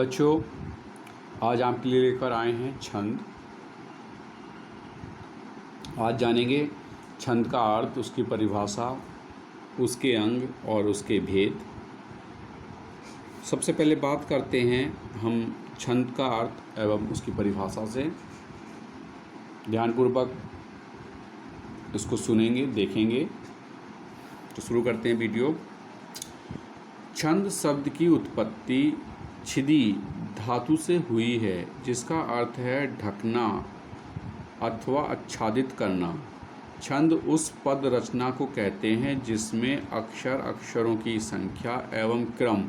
बच्चों, आज आपके लिए लेकर आए हैं छंद। आज जानेंगे छंद का अर्थ, उसकी परिभाषा, उसके अंग और उसके भेद। सबसे पहले बात करते हैं हम छंद का अर्थ एवं उसकी परिभाषा से। ध्यानपूर्वक इसको सुनेंगे, देखेंगे। तो शुरू करते हैं वीडियो। छंद शब्द की उत्पत्ति छिदी धातु से हुई है, जिसका अर्थ है ढकना अथवा आच्छादित करना। छंद उस पद रचना को कहते हैं जिसमें अक्षर, अक्षरों की संख्या एवं क्रम,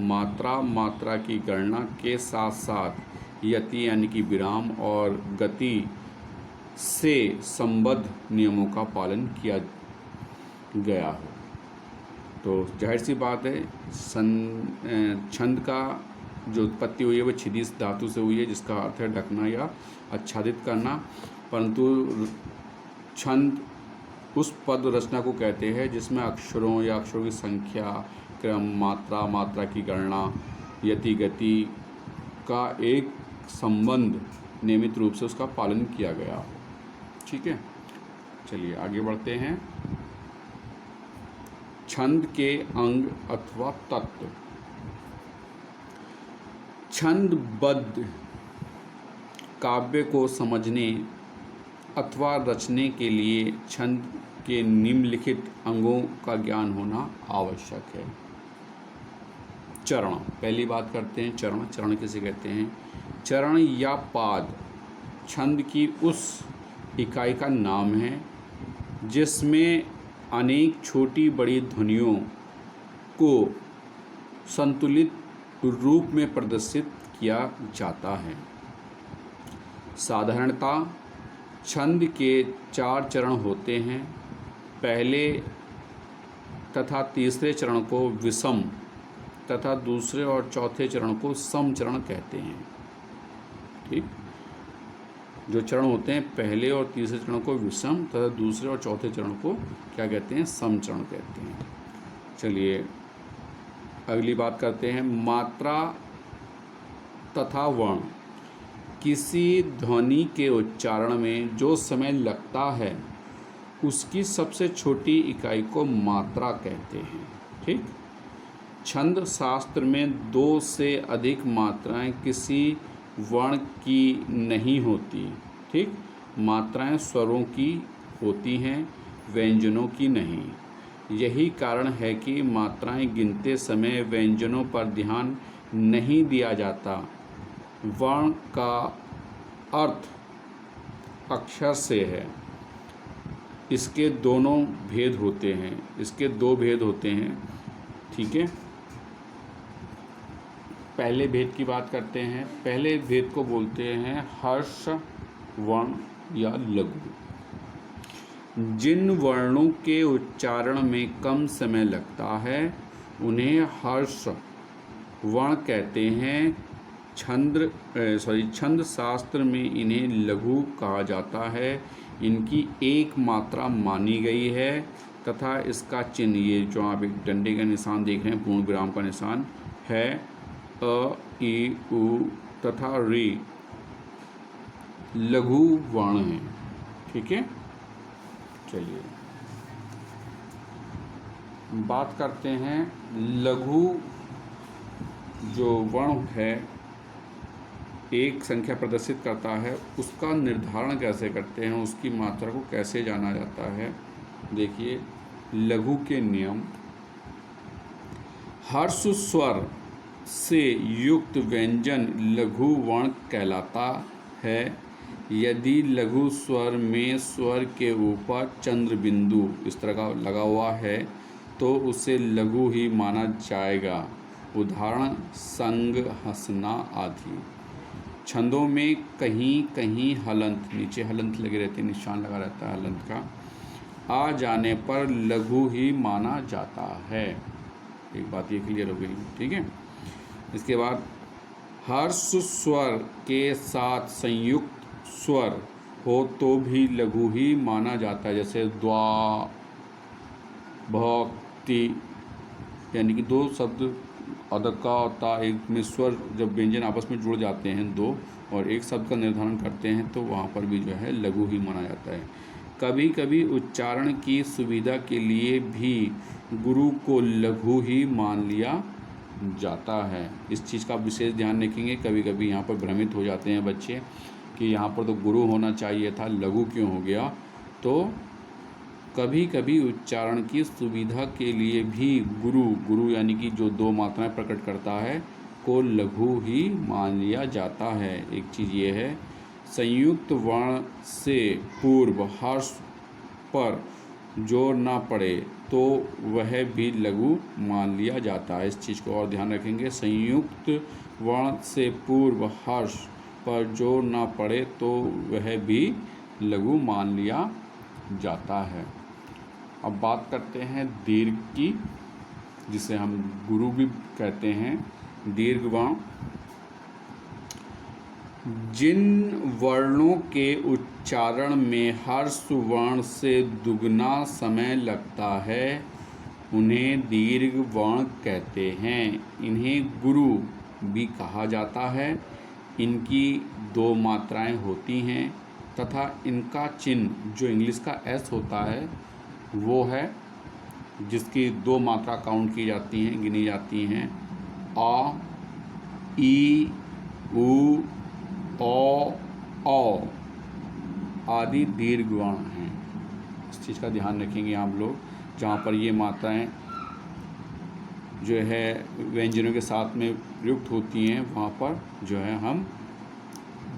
मात्रा, मात्रा की गणना के साथ साथ यति यानी कि विराम और गति से संबद्ध नियमों का पालन किया गया हो। तो जाहिर सी बात है, छंद का जो उत्पत्ति हुई है वो छिदी धातु से हुई है, जिसका अर्थ है ढकना या आच्छादित करना। परंतु छंद उस पद रचना को कहते हैं जिसमें अक्षरों या अक्षरों की संख्या, क्रम, मात्रा, मात्रा की गणना, यति, गति का एक संबंध नियमित रूप से उसका पालन किया गया हो। ठीक है, चलिए आगे बढ़ते हैं। छंद के अंग अथवा तत्व। छंदबद्ध काव्य को समझने अथवा रचने के लिए छंद के निम्नलिखित अंगों का ज्ञान होना आवश्यक है। चरण, पहली बात करते हैं चरण। चरण किसे कहते हैं? चरण या पाद छंद की उस इकाई का नाम है जिसमें अनेक छोटी बड़ी ध्वनियों को संतुलित रूप में प्रदर्शित किया जाता है। साधारणतः छंद के 4 चरण होते हैं। पहले तथा तीसरे चरण को विषम तथा दूसरे और चौथे चरण को सम चरण कहते हैं। ठीक, जो चरण होते हैं पहले और तीसरे चरण को विषम तथा दूसरे और चौथे चरण को क्या कहते हैं? सम चरण कहते हैं। चलिए अगली बात करते हैं। मात्रा तथा वर्ण। किसी ध्वनि के उच्चारण में जो समय लगता है उसकी सबसे छोटी इकाई को मात्रा कहते हैं। ठीक, छंद शास्त्र में 2 से अधिक मात्राएं किसी वर्ण की नहीं होती। ठीक, मात्राएं स्वरों की होती हैं, व्यंजनों की नहीं। यही कारण है कि मात्राएं गिनते समय व्यंजनों पर ध्यान नहीं दिया जाता। वर्ण का अर्थ अक्षर से है। इसके दोनों भेद होते हैं, इसके 2 भेद होते हैं। ठीक है, पहले भेद की बात करते हैं। पहले भेद को बोलते हैं हर्ष वर्ण या लघु। जिन वर्णों के उच्चारण में कम समय लगता है उन्हें हर्ष वर्ण कहते हैं। छंद शास्त्र में इन्हें लघु कहा जाता है। इनकी एक मात्रा मानी गई है तथा इसका चिन्ह, ये जो आप एक डंडे का निशान देख रहे हैं, पूर्ण विराम का निशान है, अ, ई, उ तथा री लघु वर्ण हैं। ठीक है, चलिए बात करते हैं लघु जो वर्ण है, एक संख्या प्रदर्शित करता है, उसका निर्धारण कैसे करते हैं, उसकी मात्रा को कैसे जाना जाता है। देखिए लघु के नियम। हर्ष स्वर से युक्त व्यंजन लघु वर्ण कहलाता है। यदि लघु स्वर में स्वर के ऊपर चंद्र बिंदु इस तरह का लगा हुआ है तो उसे लघु ही माना जाएगा। उदाहरण संग, हंसना आदि। छंदों में कहीं कहीं हलंत, नीचे हलंत लगे रहते हैं, निशान लगा रहता है हलंत का, आ जाने पर लघु ही माना जाता है। एक बात ये क्लियर हो गई। ठीक है, इसके बाद हर्ष स्वर के साथ संयुक्त स्वर हो तो भी लघु ही माना जाता है। जैसे द्वा, भक्ति, यानी कि 2 शब्द अद का और ता एक में स्वर जब व्यंजन आपस में जुड़ जाते हैं दो और एक शब्द का निर्धारण करते हैं तो वहाँ पर भी जो है लघु ही माना जाता है। कभी कभी उच्चारण की सुविधा के लिए भी गुरु को लघु ही मान लिया जाता है। इस चीज़ का विशेष ध्यान रखेंगे। कभी कभी यहाँ पर भ्रमित हो जाते हैं बच्चे कि यहाँ पर तो गुरु होना चाहिए था, लघु क्यों हो गया। तो कभी कभी उच्चारण की सुविधा के लिए भी गुरु यानी कि जो दो मात्राएं प्रकट करता है को लघु ही मान लिया जाता है। एक चीज़ ये है, संयुक्त वर्ण से पूर्व हर्ष पर जोर ना पड़े तो वह भी लघु मान लिया जाता है। इस चीज़ को और ध्यान रखेंगे। संयुक्त वर्ण से पूर्व हर्ष पर जोर ना पड़े तो वह भी लघु मान लिया जाता है। अब बात करते हैं दीर्घ की, जिसे हम गुरु भी कहते हैं। दीर्घ वर्ण, जिन वर्णों के उच्चारण में हर्ष वर्ण से दुगना समय लगता है उन्हें दीर्घ वर्ण कहते हैं। इन्हें गुरु भी कहा जाता है। इनकी दो मात्राएं होती हैं तथा इनका चिन्ह जो इंग्लिश का एस होता है वो है जिसकी दो मात्रा काउंट की जाती हैं, गिनी जाती हैं। आ, ई, उ, औ आदि दीर्घ वर्ण हैं। इस चीज़ का ध्यान रखेंगे आप लोग। जहाँ पर ये मात्राएं जो है व्यंजनों के साथ में प्रयुक्त होती हैं वहाँ पर जो है हम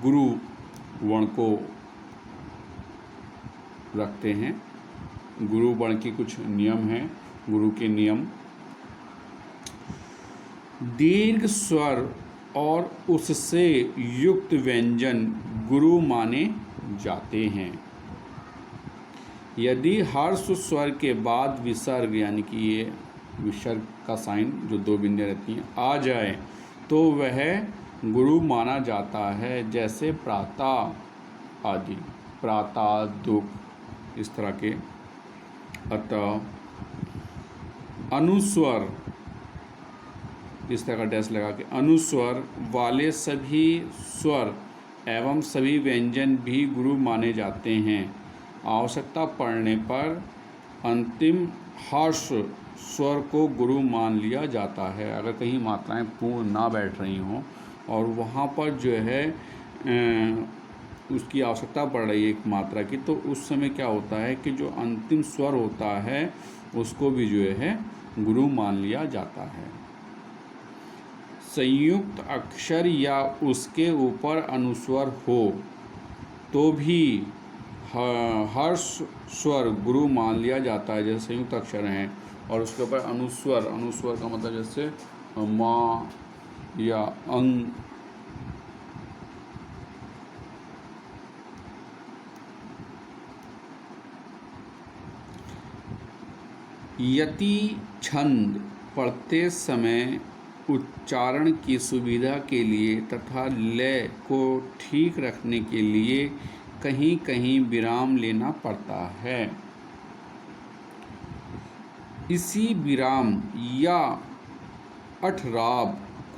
गुरु वर्ण को रखते हैं। गुरु वर्ण की कुछ नियम हैं। गुरु के नियम, दीर्घ स्वर और उससे युक्त व्यंजन गुरु माने जाते हैं। यदि हर्ष स्वर के बाद विसर्ग यानी कि ये विसर्ग का साइन जो दो बिंदियाँ रहती हैं आ जाए तो वह गुरु माना जाता है। जैसे प्रातः आदि, प्रातः, दुख, इस तरह के। अतः, अनुस्वर, इस तरह का डैश लगा के, अनुस्वर वाले सभी स्वर एवं सभी व्यंजन भी गुरु माने जाते हैं। आवश्यकता पड़ने पर अंतिम हर्ष स्वर को गुरु मान लिया जाता है। अगर कहीं मात्राएं पूर्ण ना बैठ रही हों और वहाँ पर जो है उसकी आवश्यकता पड़ रही है एक मात्रा की, तो उस समय क्या होता है कि जो अंतिम स्वर होता है उसको भी जो है गुरु मान लिया जाता है। संयुक्त अक्षर या उसके ऊपर अनुस्वर हो तो भी हर्ष स्वर गुरु मान लिया जाता है। जैसे संयुक्त अक्षर हैं और उसके ऊपर अनुस्वर, अनुस्वर का मतलब जैसे माँ या अंग, यति छंद पढ़ते समय उच्चारण की सुविधा के लिए तथा लय को ठीक रखने के लिए कहीं कहीं विराम लेना पड़ता है। इसी विराम या अठराव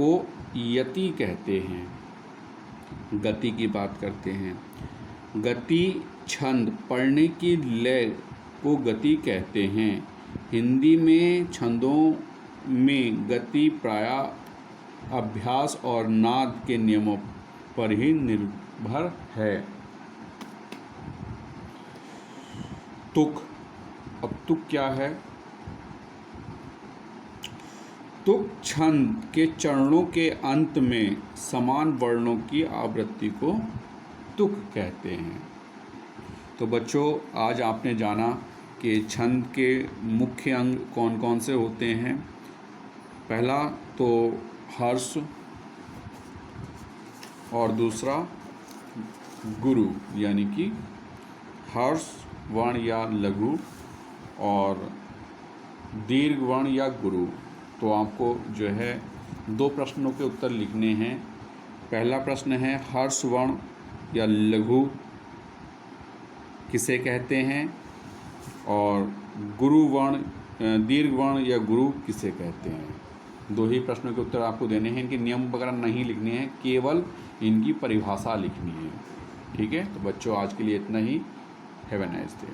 को यति कहते हैं। गति की बात करते हैं। गति छंद पढ़ने की लय को गति कहते हैं। हिंदी में छंदों में गति प्रायः अभ्यास और नाद के नियमों पर ही निर्भर है। तुक, अब तुक क्या है? तुक छंद के चरणों के अंत में समान वर्णों की आवृत्ति को तुक कहते हैं। तो बच्चों, आज आपने जाना कि छंद के मुख्य अंग कौन कौन से होते हैं। पहला तो हर्ष और दूसरा गुरु यानी कि हर्ष वर्ण या लघु और दीर्घ वर्ण या गुरु। तो आपको जो है दो प्रश्नों के उत्तर लिखने हैं। पहला प्रश्न है हर्ष वर्ण या लघु किसे कहते हैं और गुरु वर्ण, दीर्घ वर्ण या गुरु किसे कहते हैं। 2 ही प्रश्नों के उत्तर आपको देने हैं, इनके नियम वगैरह नहीं लिखने हैं, केवल इनकी परिभाषा लिखनी है। ठीक है, तो बच्चों आज के लिए इतना ही। Have a nice day.